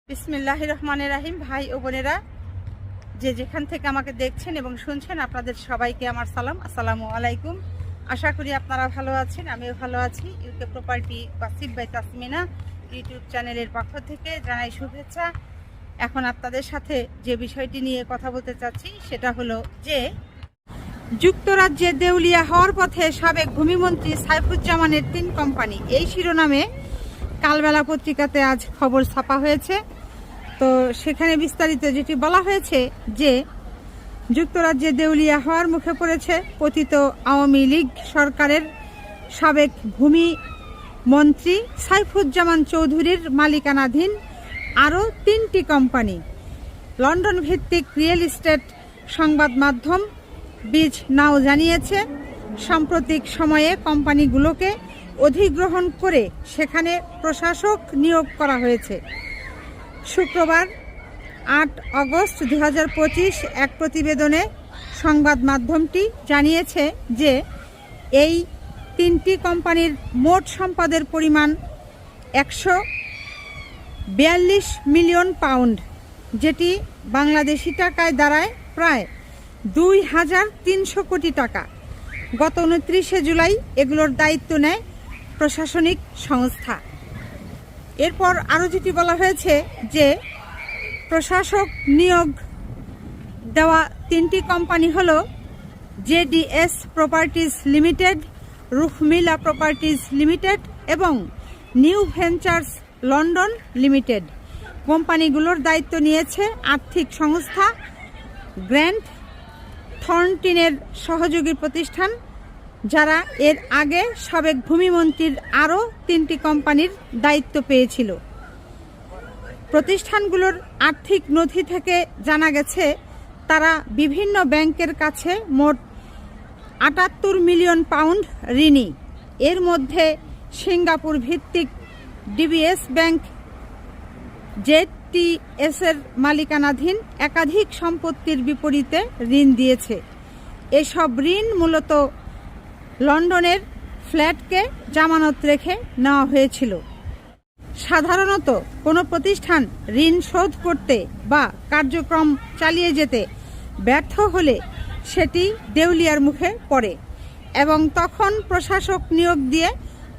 বিসমিল্লাহির রহমানির রহিম। ভাই ও বোনেরা, যে যেখান থেকে আমাকে দেখছেন এবং শুনছেন, আপনাদের সবাইকে আমার সালাম, আসসালামু আলাইকুম। আশা করি আপনারা ভালো আছেন, আমিও ভালো আছি। ইউকে প্রপার্টি বাসিব বাই তাসমিনা ইউটিউব চ্যানেলের পক্ষ থেকে জানাই শুভেচ্ছা। এখন আপনাদের সাথে যে বিষয়টি নিয়ে কথা বলতে চাচ্ছি সেটা হলো যে যুক্তরাজ্যে দেউলিয়া হওয়ার পথে সাবেক ভূমিমন্ত্রী সাইফুজ্জামানের 3 কোম্পানি, এই শিরোনামে কালবেলা পত্রিকাতে আজ খবর ছাপা হয়েছে। তো সেখানে বিস্তারিত যেটি বলা হয়েছে যে যুক্তরাজ্যে দেউলিয়া হওয়ার মুখে পড়েছে পতিত আওয়ামী লীগ সরকারের সাবেক ভূমি মন্ত্রী সাইফুজ্জামান চৌধুরীর মালিকানাধীন আরও 3টি কোম্পানি। লন্ডন ভিত্তিক রিয়েল এস্টেট সংবাদ মাধ্যম বিজ নাও জানিয়েছে, সাম্প্রতিক সময়ে কোম্পানিগুলোকে অধিগ্রহণ করে সেখানে প্রশাসক নিয়োগ করা হয়েছে। শুক্রবার 8 আগস্ট 2025 এক প্রতিবেদনে সংবাদ মাধ্যমটি জানিয়েছে যে এই 3টি কোম্পানির মোট সম্পদের পরিমাণ 142 মিলিয়ন পাউন্ড, যেটি বাংলাদেশি টাকায় দাঁড়ায় প্রায় 2300 কোটি টাকা। গত 29 জুলাই এগুলোর দায়িত্ব নেয় প্রশাসনিক সংস্থা। এরপর আরও যেটি বলা হয়েছে যে প্রশাসক নিয়োগ দেওয়া 3টি কোম্পানি হল JDS properties limited, Rukhmila properties limited এবং নিউ ভেঞ্চার্স লন্ডন লিমিটেড। কোম্পানিগুলোর দায়িত্ব নিয়েছে আর্থিক সংস্থা গ্র্যান্ট থর্নটিনের সহযোগী প্রতিষ্ঠান, যারা এর আগে সাবেক ভূমিমন্ত্রীর আরও 3টি কোম্পানির দায়িত্ব পেয়েছিল। প্রতিষ্ঠানগুলোর আর্থিক নথি থেকে জানা গেছে তারা বিভিন্ন ব্যাংকের কাছে মোট 78 মিলিয়ন পাউন্ড ঋণী। এর মধ্যে সিঙ্গাপুর ভিত্তিক ডিবিএস ব্যাংক জেটিএসের মালিকানাধীন একাধিক সম্পত্তির বিপরীতে ঋণ দিয়েছে। এসব ঋণ মূলত লন্ডনের ফ্ল্যাটকে জামানত রেখে নেওয়া হয়েছিল। সাধারণত কোনো প্রতিষ্ঠান ঋণ শোধ করতে বা কার্যক্রম চালিয়ে যেতে ব্যর্থ হলে সেটি দেউলিয়ার মুখে পড়ে এবং তখন প্রশাসক নিয়োগ দিয়ে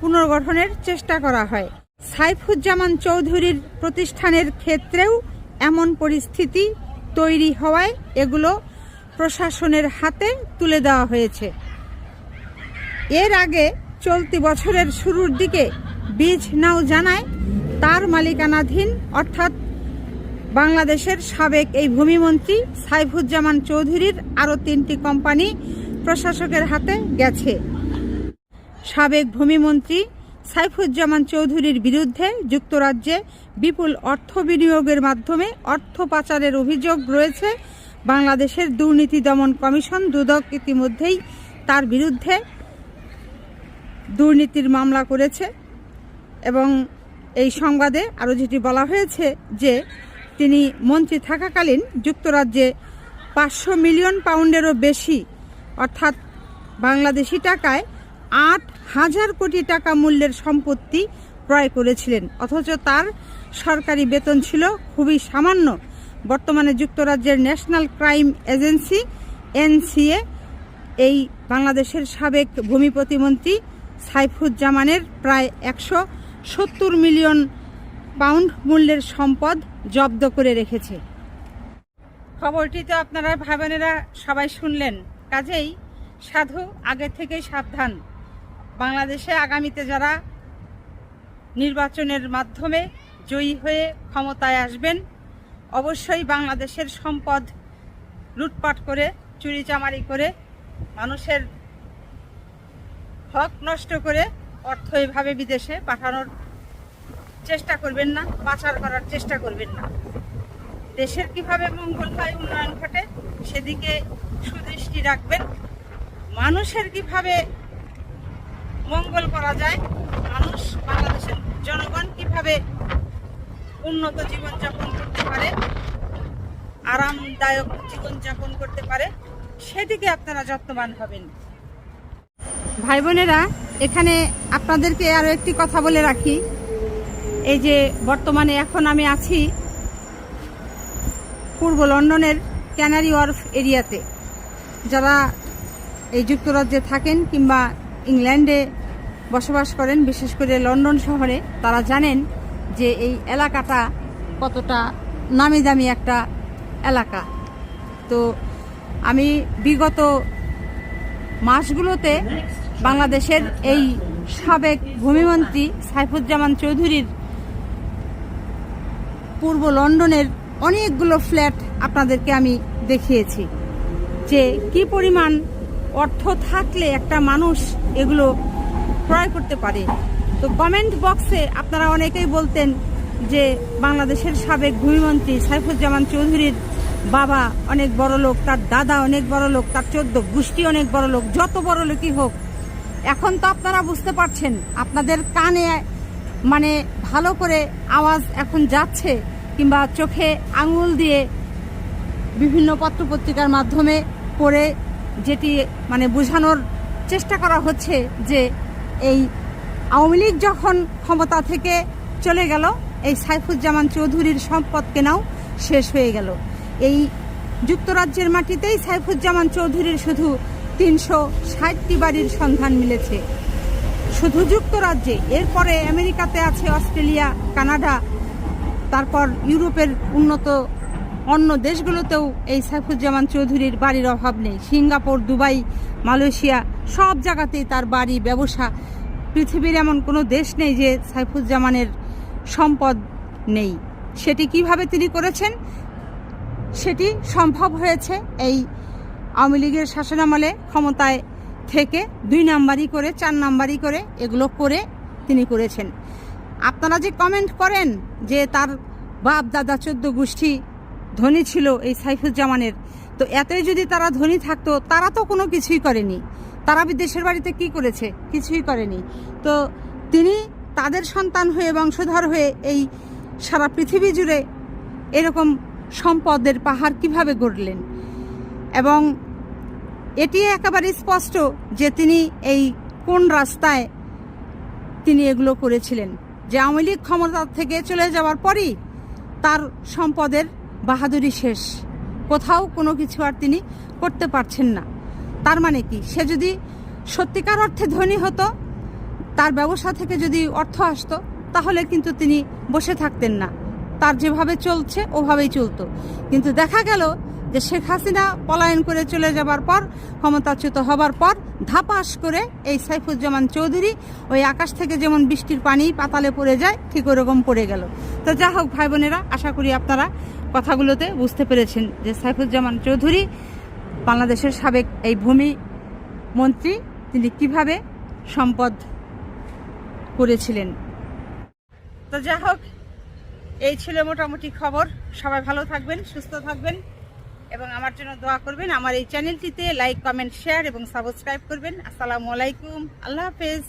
পুনর্গঠনের চেষ্টা করা হয়। সাইফুজ্জামান চৌধুরীর প্রতিষ্ঠানের ক্ষেত্রেও এমন পরিস্থিতি তৈরি হওয়ায় এগুলো প্রশাসনের হাতে তুলে দেওয়া হয়েছে। এর আগে চলতি বছরের শুরুর দিকে বিজ নাও জানায় তার মালিকানাধীন অর্থাৎ বাংলাদেশের সাবেক এই ভূমিমন্ত্রী সাইফুজ্জামান চৌধুরীর আরও 3টি কোম্পানি প্রশাসকের হাতে গেছে। সাবেক ভূমিমন্ত্রী সাইফুজ্জামান চৌধুরীর বিরুদ্ধে যুক্তরাজ্যে বিপুল অর্থ বিনিয়োগের মাধ্যমে অর্থ পাচারের অভিযোগ রয়েছে। বাংলাদেশের দুর্নীতি দমন কমিশন দুদক ইতিমধ্যেই তার বিরুদ্ধে দুর্নীতির মামলা করেছে এবং এই সংবাদে আরও যেটি বলা হয়েছে যে তিনি মন্ত্রী থাকাকালীন যুক্তরাজ্যে 500 মিলিয়ন পাউন্ডেরও বেশি অর্থাৎ বাংলাদেশি টাকায় 8,000 কোটি টাকা মূল্যের সম্পত্তি ক্রয় করেছিলেন, অথচ তার সরকারি বেতন ছিল খুবই সামান্য। বর্তমানে যুক্তরাজ্যের ন্যাশনাল ক্রাইম এজেন্সি এনসিএ এই বাংলাদেশের সাবেক ভূমি প্রতিমন্ত্রী সাইফুজ্জামানের প্রায় 170 মিলিয়ন পাউন্ড মূল্যের সম্পদ জব্দ করে রেখেছে। খবরটি তো আপনারা ভাই বোনেরা সবাই শুনলেন, কাজেই সাধু আগে থেকেই সাবধান। বাংলাদেশে আগামীতে যারা নির্বাচনের মাধ্যমে জয়ী হয়ে ক্ষমতায় আসবেন, অবশ্যই বাংলাদেশের সম্পদ লুটপাট করে চুরিচামারি করে মানুষের হক নষ্ট করে অর্থ এভাবে বিদেশে পাঠানোর চেষ্টা করবেন না, পাচার করার চেষ্টা করবেন না। দেশের কিভাবে মঙ্গল হয়, উন্নয়ন ঘটে, সেদিকে সুদৃষ্টি রাখবেন। মানুষের কিভাবে মঙ্গল করা যায়, মানুষ বাংলাদেশের জনগণ কিভাবে উন্নত জীবনযাপন করতে পারে, আরামদায়ক জীবনযাপন করতে পারে, সেদিকে আপনারা যত্নবান হবেন। ভাই বোনেরা, এখানে আপনাদেরকে আরও একটি কথা বলে রাখি। এই যে বর্তমানে এখন আমি আছি পূর্ব লন্ডনের ক্যানারি ওয়ার্ফ এরিয়াতে। যারা এই যুক্তরাজ্যে থাকেন কিংবা ইংল্যান্ডে বসবাস করেন, বিশেষ করে লন্ডন শহরে, তারা জানেন যে এই এলাকাটা কতটা নামি দামি একটা এলাকা। তো আমি বিগত মাসগুলোতে বাংলাদেশের এই সাবেক ভূমিমন্ত্রী সাইফুজ্জামান চৌধুরীর পূর্ব লন্ডনের অনেকগুলো ফ্ল্যাট আপনাদেরকে আমি দেখিয়েছি যে কি পরিমাণ অর্থ থাকলে একটা মানুষ এগুলো ক্রয় করতে পারে। তো কমেন্ট বক্সে আপনারা অনেকেই বলতেন যে বাংলাদেশের সাবেক ভূমিমন্ত্রী সাইফুজ্জামান চৌধুরীর বাবা অনেক বড় লোক, তার দাদা অনেক বড় লোক, তার 14 গোষ্ঠী অনেক বড় লোক। যত বড় লোকই হোক, এখন তো আপনারা বুঝতে পারছেন, আপনাদের কানে মানে ভালো করে আওয়াজ এখন যাচ্ছে, কিংবা চোখে আঙুল দিয়ে বিভিন্ন পত্রপত্রিকার মাধ্যমে পড়ে যেটি মানে বোঝানোর চেষ্টা করা হচ্ছে যে এই আওয়ামী লীগ যখন ক্ষমতা থেকে চলে গেল, এই সাইফুজ্জামান চৌধুরীর সম্পদ কেনাও শেষ হয়ে গেল। এই যুক্তরাজ্যের মাটিতেই সাইফুজ্জামান চৌধুরীর শুধু 360টি বাড়ির সন্ধান মিলেছে, শুধু যুক্তরাজ্যে। এরপরে আমেরিকাতে আছে, অস্ট্রেলিয়া, কানাডা, তারপর ইউরোপের উন্নত অন্য দেশগুলোতেও এই সাইফুজ্জামান চৌধুরীর বাড়ির অভাব নেই। সিঙ্গাপুর, দুবাই, মালয়েশিয়া সব জায়গাতেই তার বাড়ি, ব্যবসা। পৃথিবীর এমন কোনো দেশ নেই যে সাইফুজ্জামানের সম্পদ নেই। সেটি কিভাবে তিনি করেছেন? সেটি সম্ভব হয়েছে এই আওয়ামী লীগের শাসনামলে ক্ষমতায় থেকে 2 নাম্বারই করে, 4 নাম্বারই করে এগুলো করে তিনি করেছেন। আপনারা যে কমেন্ট করেন যে তার বাপ দাদা 14 গোষ্ঠী ধনী ছিল এই সাইফুজ্জামানের, তো এতই যদি তারা ধনী থাকতো, তারা তো কোনো কিছুই করেনি। তারা বিদেশের বাড়িতে কি করেছে? কিছুই করেনি। তো তিনি তাদের সন্তান হয়ে, বংশধর হয়ে এই সারা পৃথিবী জুড়ে এরকম সম্পদের পাহাড় কিভাবে গড়লেন? এবং এটি একেবারে স্পষ্ট যে তিনি এই কোন রাস্তায় তিনি এগুলো করেছিলেন। যে আওয়ামী লীগ ক্ষমতা থেকে চলে যাওয়ার পরই তার সম্পদের বাহাদুরি শেষ, কোথাও কোনো কিছু আর তিনি করতে পারছেন না। তার মানে কি? সে যদি সত্যিকার অর্থে ধনী হতো, তার ব্যবসা থেকে যদি অর্থ আসতো, তাহলে কিন্তু তিনি বসে থাকতেন না, তার যেভাবে চলছে ওভাবেই চলতো। কিন্তু দেখা গেল যে শেখ হাসিনা পলায়ন করে চলে যাবার পর, ক্ষমতাচ্যুত হবার পর ধাপাস করে এই সাইফুজ্জামান চৌধুরী ওই আকাশ থেকে যেমন বৃষ্টির পানি পাতালে পড়ে যায়, ঠিক ওরকম পড়ে গেল। তো যা হোক ভাই বোনেরা, আশা করি আপনারা কথাগুলোতে বুঝতে পেরেছেন যে সাইফুজ্জামান চৌধুরী বাংলাদেশের সাবেক এই ভূমি মন্ত্রী, তিনি কিভাবে সম্পদ করেছিলেন। তো যা হোক, এই ছিল মোটামুটি খবর। সবাই ভালো থাকবেন, সুস্থ থাকবেন এবং আমার জন্য দোয়া করবেন। আমার এই চ্যানেলটিতে লাইক, কমেন্ট, শেয়ার এবং সাবস্ক্রাইব করবেন। আসসালামু আলাইকুম, আল্লাহ হাফেজ।